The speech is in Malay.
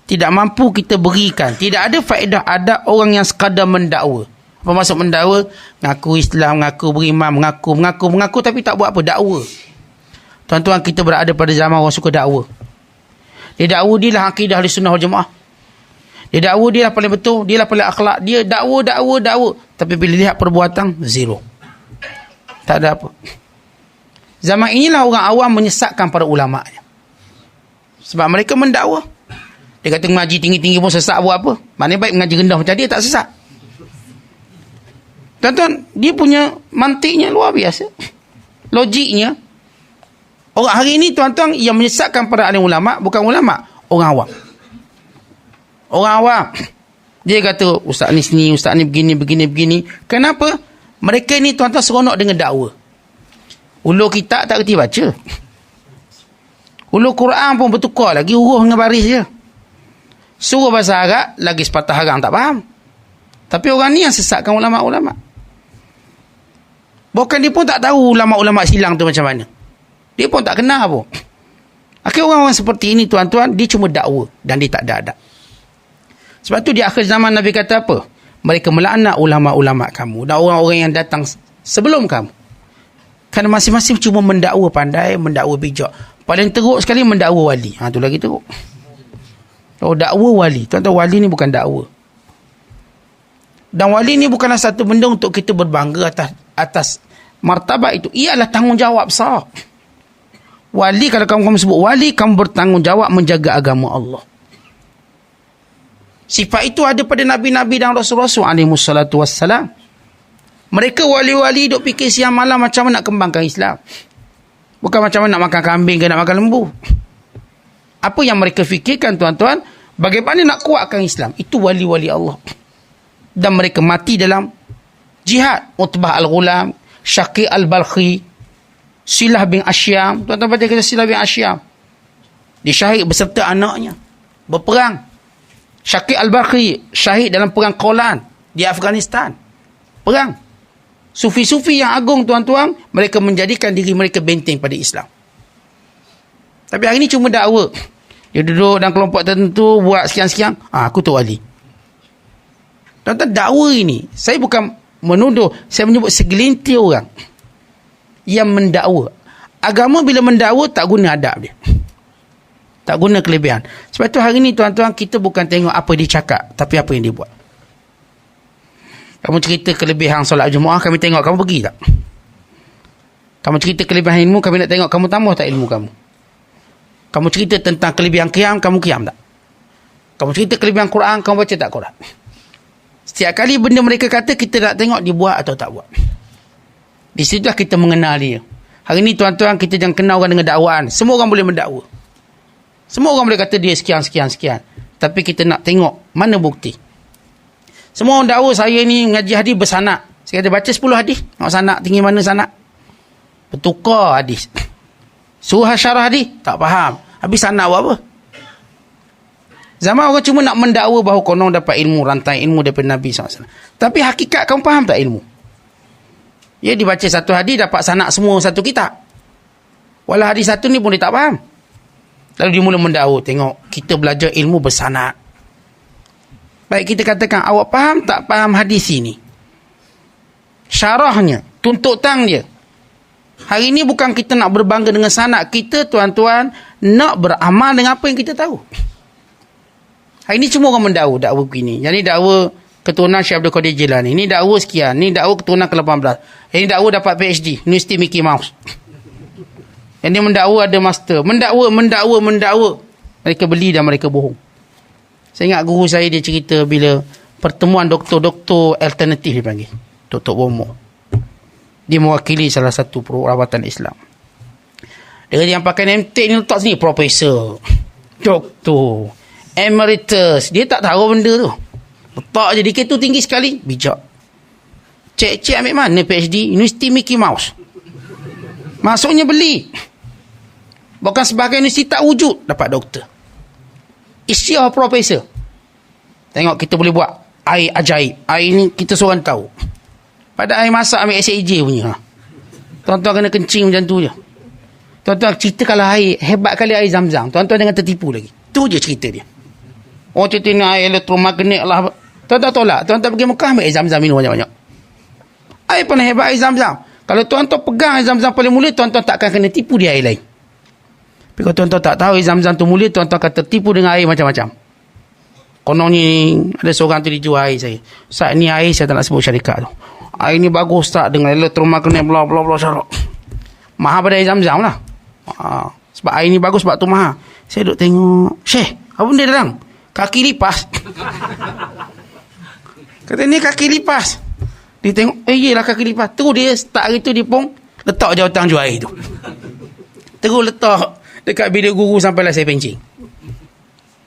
tidak mampu kita berikan. Tidak ada faedah ada orang yang sekadar mendakwa. Apa maksud mendakwa? Ngaku Islam, ngaku beriman, mengaku tapi tak buat apa, dakwa. Tuan-tuan, kita berada pada zaman orang suka dakwa. Dia dakwa dia lah akidah ahli sunnah wal jamaah. Dia dakwa dia lah paling betul, dia lah paling akhlak. Dia dakwa. Tapi bila lihat perbuatan, zero. Tak ada apa. Zaman inilah orang awam menyesatkan para ulama'-nya. Sebab mereka mendakwa. Dia kata mengaji tinggi-tinggi pun sesat buat apa? Maknanya baik mengaji rendah macam dia tak sesat. Tuan-tuan, dia punya mantiknya luar biasa. Logiknya. Orang hari ini tuan-tuan yang menyesatkan para alim ulama' bukan ulama', orang awam. Orang awam. Dia kata ustaz ni sini, ustaz ni begini. Kenapa? Mereka ni tuan-tuan seronok dengan dakwa. Ulur kitab tak kerti baca. Ulur Quran pun bertukar lagi huruf dengan baris je. Suruh bahasa Arab lagi sepatah harang tak faham. Tapi orang ni yang sesatkan ulama'-ulama'. Bukan dia pun tak tahu ulama'-ulama' silang tu macam mana. Dia pun tak kenal pun. Akhirnya orang-orang seperti ini tuan-tuan, dia cuma dakwa dan dia tak ada adab. Sebab tu di akhir zaman Nabi kata apa? Mereka melaknat ulama'-ulama' kamu dan orang-orang yang datang sebelum kamu. Kerana masing-masing cuma mendakwa pandai, mendakwa bijak. Paling teruk sekali mendakwa wali. Tu lagi teruk. Oh, dakwa wali. Tuan-tuan, wali ni bukan dakwa. Dan wali ni bukanlah satu benda untuk kita berbangga atas martabat itu. Ialah tanggungjawab besar. Wali, kalau kamu sebut wali, kamu bertanggungjawab menjaga agama Allah. Sifat itu ada pada Nabi-Nabi dan Rasul-Rasul alaihissalatu wassalam. Mereka wali-wali duk fikir siang malam macam mana nak kembangkan Islam. Bukan macam mana nak makan kambing ke nak makan lembu. Apa yang mereka fikirkan tuan-tuan, bagaimana nak kuatkan Islam. Itu wali-wali Allah. Dan mereka mati dalam jihad. Utbah al-Ghulam, Syaqi al-Balkhi, Silah bin Asyam. Tuan-tuan baca kisah Silah bin Asyam. Dia syahid beserta anaknya. Berperang. Syaqi al-Balkhi syahid dalam perang Qolan di Afghanistan. Perang. Sufi-sufi yang agung tuan-tuan, mereka menjadikan diri mereka benteng pada Islam. Tapi hari ini cuma dakwa. Dia duduk dalam kelompok tertentu, buat sekian-sekian. Aku tu wali. Tuan-tuan, dakwa ini, saya bukan menuduh, saya menyebut segelintir orang yang mendakwa. Agama bila mendakwa, tak guna adab dia. Tak guna kelebihan. Sebab tu hari ini tuan-tuan, kita bukan tengok apa dia cakap, tapi apa yang dia buat. Kamu cerita kelebihan solat Jumaat, kami tengok kamu pergi tak? Kamu cerita kelebihan ilmu, kami nak tengok kamu tambah tak ilmu kamu? Kamu cerita tentang kelebihan qiyam, kamu qiyam tak? Kamu cerita kelebihan Quran, kamu baca tak Quran? Setiap kali benda mereka kata, kita nak tengok dia buat atau tak buat. Di situlah kita mengenal dia. Hari ni tuan-tuan, kita jangan kenal orang dengan dakwaan. Semua orang boleh mendakwa. Semua orang boleh kata dia sekian. Tapi kita nak tengok mana bukti. Semua orang dakwa saya ni mengaji hadis bersanad. Saya kata baca 10 hadis. Nak sanad tinggi mana sanad? Bertukar hadis. Suruh syarah hadis, tak faham. Habis sanad buat apa? Zaman orang cuma nak mendakwa bahawa konon dapat ilmu, rantai ilmu daripada Nabi SAW. Tapi hakikat kamu faham tak ilmu? Dia dibaca satu hadis, dapat sanad semua satu kitab. Walau hadis satu ni pun dia tak faham. Lalu dia mula mendakwa. Tengok, kita belajar ilmu bersanad. Baik kita katakan, awak faham tak faham hadis ini? Syarahnya, tuntutan dia. Hari ini bukan kita nak berbangga dengan sanad. Kita tuan-tuan nak beramal dengan apa yang kita tahu. Hari ini semua orang mendakwa, dakwa begini. Yang ni dakwa keturunan Syekh Abdul Qadir Jilani. Ini dakwa sekian. Ini dakwa keturunan ke-18. Ini dakwa dapat PhD, Universiti Mickey Mouse. Yang ni mendakwa ada master. Mendakwa. Mereka beli dan mereka bohong. Saya ingat guru saya dia cerita bila pertemuan doktor-doktor alternatif dia panggil. Dr. Bomo. Dia mewakili salah satu perubatan Islam. Dia yang pakai name tag ni letak sini. Profesor. Doktor. Emeritus. Dia tak tahu benda tu. Letak je. Dikit tu tinggi sekali. Bijak. Cek ambil mana PhD? Universiti Mickey Mouse. Masuknya beli. Bukan sebagai universiti tak wujud. Dapat doktor. Isyah profesor. Tengok kita boleh buat air ajaib. Air ni kita seorang tahu. Pada air masak ambil SAJ punya. Tuan-tuan kena kencing macam tu je. Tuan-tuan cerita kalau air, hebat kali air Zam-Zam. Tuan-tuan jangan tertipu lagi. Tu je cerita dia. Oh, cerita ni air elektromagnet lah. Tuan tak tolak. Tuan tak pergi Mekah, ambil air Zam-Zam minum banyak-banyak. Air pernah hebat air Zam-Zam. Kalau tuan-tuan pegang air Zam-Zam paling mulia, tuan-tuan takkan kena tipu di air lain. Tapi kalau tuan-tuan tak tahu air Zam-Zam tu mulia, tuan-tuan akan tertipu dengan air macam-macam. Kononnya ada seorang tu dijual air saya. Ustaz, ni air saya tak nak sebut syarikat tu. Air ni bagus Ustaz dengan elektromagnet bla bla bla syarat. Mahal pada air Zam-Zam lah. Sebab air ni bagus sebab tu mahal. Saya duduk tengok, Syekh, apa benda dalam? Kaki lipas. Kata ni kaki lipas. Dia tengok, yelah kaki lipas. Terus dia start hari tu dia pun letak jawatan jual air tu. Terus letak dekat bilik guru sampailah saya pencing.